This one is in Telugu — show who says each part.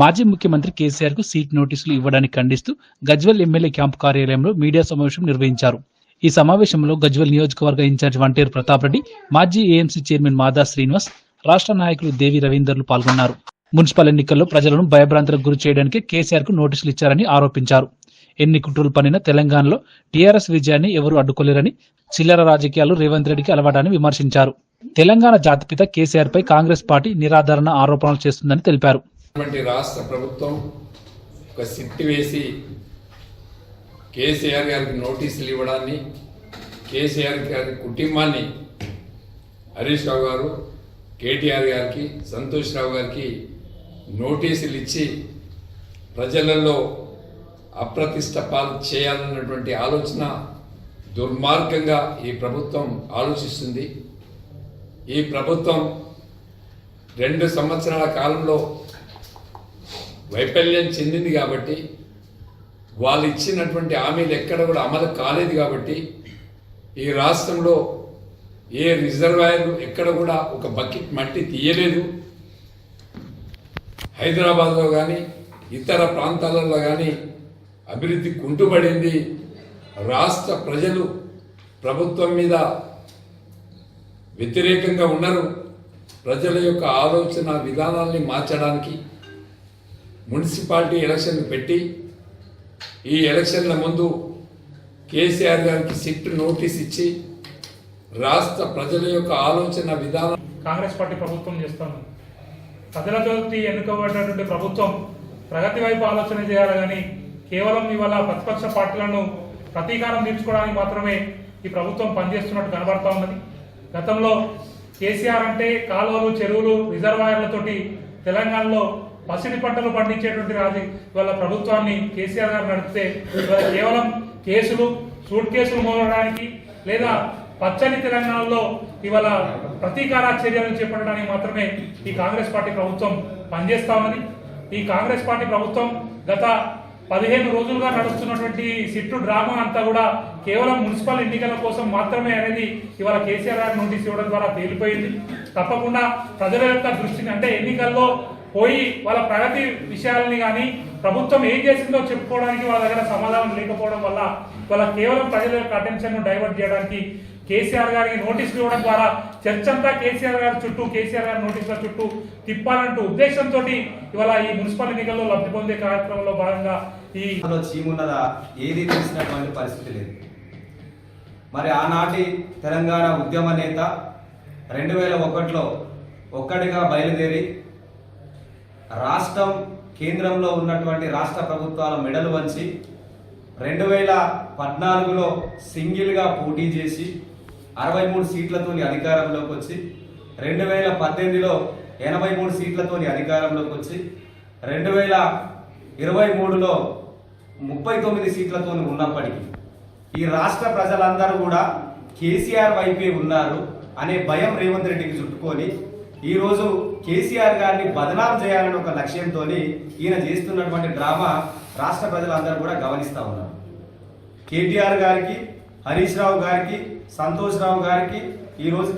Speaker 1: మాజీ ముఖ్యమంత్రి కేసీఆర్ కు సీట్ నోటీసులు ఇవ్వడానికి ఖండిస్తూ గజ్వెల్ ఎమ్మెల్యే క్యాంపు కార్యాలయంలో మీడియా సమావేశం నిర్వహించారు. ఈ సమావేశంలో గజ్వెల్ నియోజకవర్గ ఇన్ఛార్జ్ వంటేరు ప్రతాప్ రెడ్డి, మాజీ ఏఎంసీ చైర్మన్ మాదా శ్రీనివాస్, రాష్ట్ర నాయకులు దేవి రవీందర్లు పాల్గొన్నారు. మున్సిపల్ ఎన్నికల్లో ప్రజలను భయభ్రాంతులకు గురి చేయడానికి కేసీఆర్ కు నోటీసులు ఇచ్చారని ఆరోపించారు. ఎన్ని కుట్రలు పనిన తెలంగాణలో టీఆర్ఎస్ విజయాన్ని ఎవరూ అడ్డుకోలేరని, చిల్లర రాజకీయాలు రేవంత్ రెడ్డికి అలవాటని విమర్శించారు. తెలంగాణ జాతిపిత కేసీఆర్ పై కాంగ్రెస్ పార్టీ నిరాధారణ ఆరోపణలు చేస్తుందని తెలిపారు.
Speaker 2: రాష్ట్ర ప్రభుత్వం ఒక సిట్ వేసి కేసీఆర్ గారికి నోటీసులు ఇవ్వడాన్ని, కేసీఆర్ గారి కుటుంబాన్ని హరీష్ రావు గారు, కేటీఆర్ గారికి, సంతోష్ రావు గారికి నోటీసులు ఇచ్చి ప్రజలలో అప్రతిష్ట పాలు చేయాలన్నటువంటి ఆలోచన దుర్మార్గంగా ఈ ప్రభుత్వం ఆలోచిస్తుంది. ఈ ప్రభుత్వం 2 సంవత్సరాల కాలంలో వైఫల్యం చెందింది కాబట్టి, వాళ్ళు ఇచ్చినటువంటి హామీలు ఎక్కడ కూడా అమలు కాలేదు కాబట్టి, ఈ రాష్ట్రంలో ఏ రిజర్వాయర్ ఎక్కడ కూడా ఒక బకెట్ మట్టి తీయలేదు. హైదరాబాద్లో కానీ ఇతర ప్రాంతాలలో కానీ అభివృద్ధి కుంటుపడింది. రాష్ట్ర ప్రజలు ప్రభుత్వం మీద వ్యతిరేకంగా ఉన్నారు. ప్రజల యొక్క ఆలోచన విధానాల్ని మార్చడానికి మున్సిపాలిటీ ఎలక్షన్ పెట్టి, ఈ ఎలక్షన్ల ముందు కేసీఆర్ గారికి సిట్ నోటీస్ ఇచ్చి రాష్ట్ర ప్రజల యొక్క ఆలోచన విధానం
Speaker 3: కాంగ్రెస్ పార్టీ ప్రభుత్వం చేస్తాను. ప్రజలతో ఎన్నుకోబడినటువంటి ప్రభుత్వం ప్రగతి వైపు ఆలోచన చేయాలి కానీ కేవలం ఇవాళ ప్రతిపక్ష పార్టీలను ప్రతీకారం తీర్చుకోవడానికి మాత్రమే ఈ ప్రభుత్వం పనిచేస్తున్నట్టు కనబడతా ఉన్నది. గతంలో కేసీఆర్ అంటే కాలువలు, చెరువులు, రిజర్వాయర్లతోటి తెలంగాణలో పసిడి పంటలు పండించేటువంటి ఇవాళ ప్రభుత్వాన్ని కేసీఆర్ గారు నడిపితే ఇవాళ కేవలం కేసులు, సూట్ కేసులు మోగడానికి లేదా పచ్చని తెలంగాణలో ఇవాళ ప్రతీకార చర్యలను చేపట్టడానికి మాత్రమే ఈ కాంగ్రెస్ పార్టీ ప్రభుత్వం పనిచేస్తా ఉన్నది. ఈ కాంగ్రెస్ పార్టీ ప్రభుత్వం గత 15 రోజులుగా నడుస్తున్నటువంటి సిట్టు డ్రామా అంతా కూడా కేవలం మున్సిపల్ ఎన్నికల కోసం మాత్రమే అనేది ఇవాళ కేసీఆర్ గారు నోటీస్ ఇవ్వడం ద్వారా తేలిపోయింది. తప్పకుండా ప్రజల యొక్క దృష్టిని, అంటే ఎన్నికల్లో పోయి వాళ్ళ ప్రగతి విషయాలని కానీ ప్రభుత్వం ఏం చేసిందో చెప్పుకోవడానికి వాళ్ళ దగ్గర సమాధానం లేకపోవడం వల్ల వాళ్ళ కేవలం ప్రజల యొక్క అటెన్షన్ ను డైవర్ట్ చేయడానికి కేసీఆర్ గారికి నోటీసులు ఇవ్వడం ద్వారా చర్చంతా కేసీఆర్ గారి చుట్టూ, కేసీఆర్ గారి నోటీసుల చుట్టూ తిప్పాలంటూ ఉద్దేశంతో ఇవాళ ఈ మున్సిపల్ ఎన్నికల్లో లబ్ధి పొందే కార్యక్రమంలో భాగంగా ఈ
Speaker 4: చీమున్నదా ఏది తెలిసినటువంటి పరిస్థితి లేదు. మరి ఆనాటి తెలంగాణ ఉద్యమ నేత 2001లో ఒక్కడిగా బయలుదేరి రాష్ట్రం, కేంద్రంలో ఉన్నటువంటి రాష్ట్ర ప్రభుత్వాల మెడలు వంచి 2014లో సింగిల్గా పోటీ చేసి 63 సీట్లతోని అధికారంలోకి వచ్చి 2018లో 83 సీట్లతోని అధికారంలోకి వచ్చి 2023లో 39 సీట్లతోని ఉన్నప్పటికీ ఈ రాష్ట్ర ప్రజలందరూ కూడా కేసీఆర్ వైపే ఉన్నారు అనే భయం రేవంత్ రెడ్డికి చుట్టుకొని ఈరోజు కేసీఆర్ గారిని బదనాం చేయాలని ఒక లక్ష్యంతో ఈయన చేస్తున్నటువంటి డ్రామా రాష్ట్ర ప్రజలందరూ కూడా గమనిస్తూ ఉన్నారు. కేటీఆర్ గారికి, హరీష్ రావు గారికి, సంతోష్ రావు గారికి ఈరోజు